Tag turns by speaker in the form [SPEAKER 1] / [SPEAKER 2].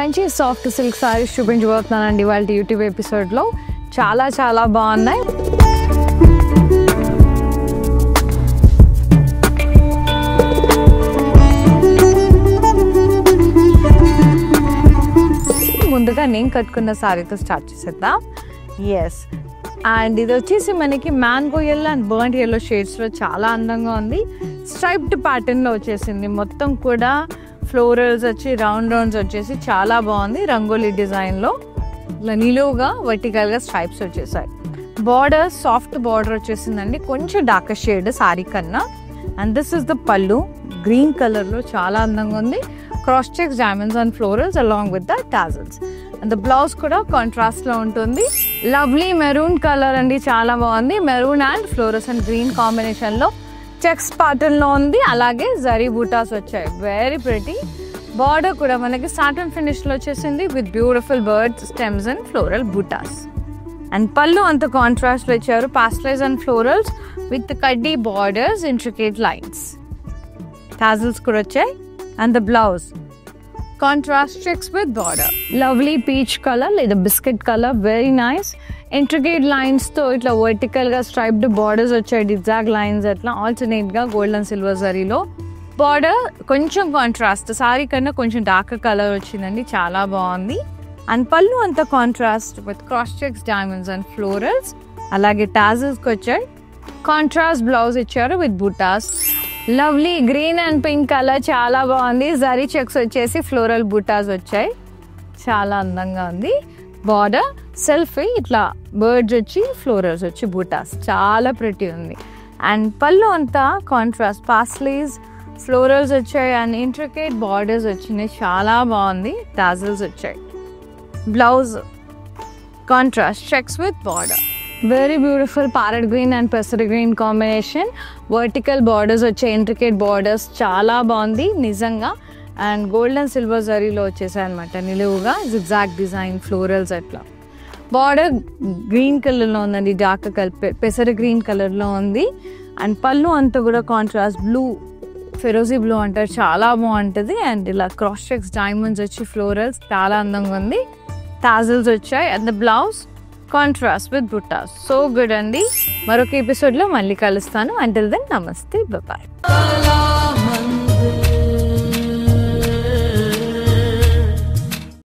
[SPEAKER 1] మంచి soft silk saris చూపించబోతున్నానండి వాళ్ళ YouTube ఎపిసోడ్లో. చాలా చాలా బాగున్నాయి. ముందుగా నేను కట్టుకున్న సారీతో స్టార్ట్ చేసేద్దాం. ఎస్, అండ్ ఇది వచ్చేసి మనకి mango yellow and burnt yellow షేడ్స్లో చాలా అందంగా ఉంది. స్ట్రైప్డ్ ప్యాటర్న్లో వచ్చేసింది. మొత్తం కూడా ఫ్లోరల్స్ వచ్చి రౌండ్స్ వచ్చేసి చాలా బాగుంది. రంగోలీ డిజైన్లో ఇలా నిలువుగా వర్టికల్గా స్ట్రైప్స్ వచ్చేసాయి. బార్డర్ సాఫ్ట్ బార్డర్ వచ్చేసిందండి, కొంచెం డార్క్ షేడ్ సారీ కన్నా. అండ్ దిస్ ఇస్ ద పళ్ళు, గ్రీన్ కలర్లో చాలా అందంగా ఉంది. Cross checks, diamonds and florals along with the tassels. And the blouse కూడా కాంట్రాస్ట్లో ఉంటుంది. లవ్లీ మెరూన్ కలర్ అండి, చాలా బాగుంది. మెరూన్ అండ్ ఫ్లోరసెంట్ గ్రీన్ కాంబినేషన్లో చెక్స్ ప్యాటర్న్లో ఉంది. అలాగే జరీ బూటాస్ వచ్చాయి, వెరీ ప్రిటీ. బార్డర్ కూడా మనకి సాటన్ ఫినిష్లో వచ్చేసింది with beautiful birds, stems and floral butas. And పళ్ళు అంత కాంట్రాస్ట్లో ఇచ్చారు, పాస్టలైజ్ అండ్ ఫ్లోరల్స్ విత్ కడ్డీ బార్డర్స్, ఇంట్రికేట్ లైన్స్. టాజల్స్ కూడా వచ్చాయి. And the blouse contrast checks with border, lovely peach colour లేదా biscuit colour, very nice. Intricate లైన్స్తో ఇట్లా వర్టికల్గా స్ట్రైప్డ్ బార్డర్స్ వచ్చాయి, డిజాగ్ లైన్స్ అట్లా ఆల్టర్నేట్గా గోల్డ్ అండ్ సిల్వర్ జరీలో. బార్డర్ కొంచెం కాంట్రాస్ట్, సారీ కన్నా కొంచెం డార్క్ కలర్ వచ్చిందండి, చాలా బాగుంది. అండ్ పళ్ళు అంత contrast with cross checks, diamonds and florals. అలాగే టాజల్స్కి వచ్చాయి. కాంట్రాస్ట్ బ్లౌజ్ ఇచ్చారు with buttas. Lovely green and pink colour, చాలా బాగుంది. జరీ చెక్స్ వచ్చేసి ఫ్లోరల్ బూటాస్ వచ్చాయి, చాలా అందంగా ఉంది. బార్డర్ సెల్ఫీ ఇట్లా బర్డ్స్ వచ్చి ఫ్లోరల్స్ వచ్చి బూటాస్, చాలా ప్రిటీ ఉంది. అండ్ పళ్ళు అంతా కాంట్రాస్ట్, పాస్లీస్, ఫ్లోరల్స్ వచ్చాయి అండ్ ఇంట్రికేట్ బార్డర్స్ వచ్చినాయి, చాలా బాగుంది. టాజల్స్ వచ్చాయి. Blouse contrast checks with border, very beautiful parrot green and పెసర్ గ్రీన్ కాంబినేషన్. వర్టికల్ బార్డర్స్ వచ్చాయి, ఇంట్రికేట్ బార్డర్స్, చాలా బాగుంది నిజంగా. అండ్ గోల్డ్ అండ్ సిల్వర్ జరీలో వచ్చేసాయి అనమాట, నిలువుగా జిగ్జాగ్ డిజైన్, ఫ్లోరల్స్ అట్లా. బార్డర్ గ్రీన్ కలర్లో ఉందండి, డార్క్ కలర్ పెసర్ గ్రీన్ కలర్లో ఉంది. అండ్ పళ్ళు అంతా కూడా కాంట్రాస్ట్ బ్లూ, ఫెరోజీ బ్లూ అంటారు, చాలా బాగుంటుంది. అండ్ ఇలా క్రాస్ చెక్స్, డైమండ్స్ వచ్చి ఫ్లోరల్స్, చాలా అందంగా ఉంది. టాజల్స్ వచ్చాయి. And the blouse contrast with butas, so good అండి. మరొక ఎపిసోడ్లో మళ్ళీ కలుస్తాను. Until then namaste, bye.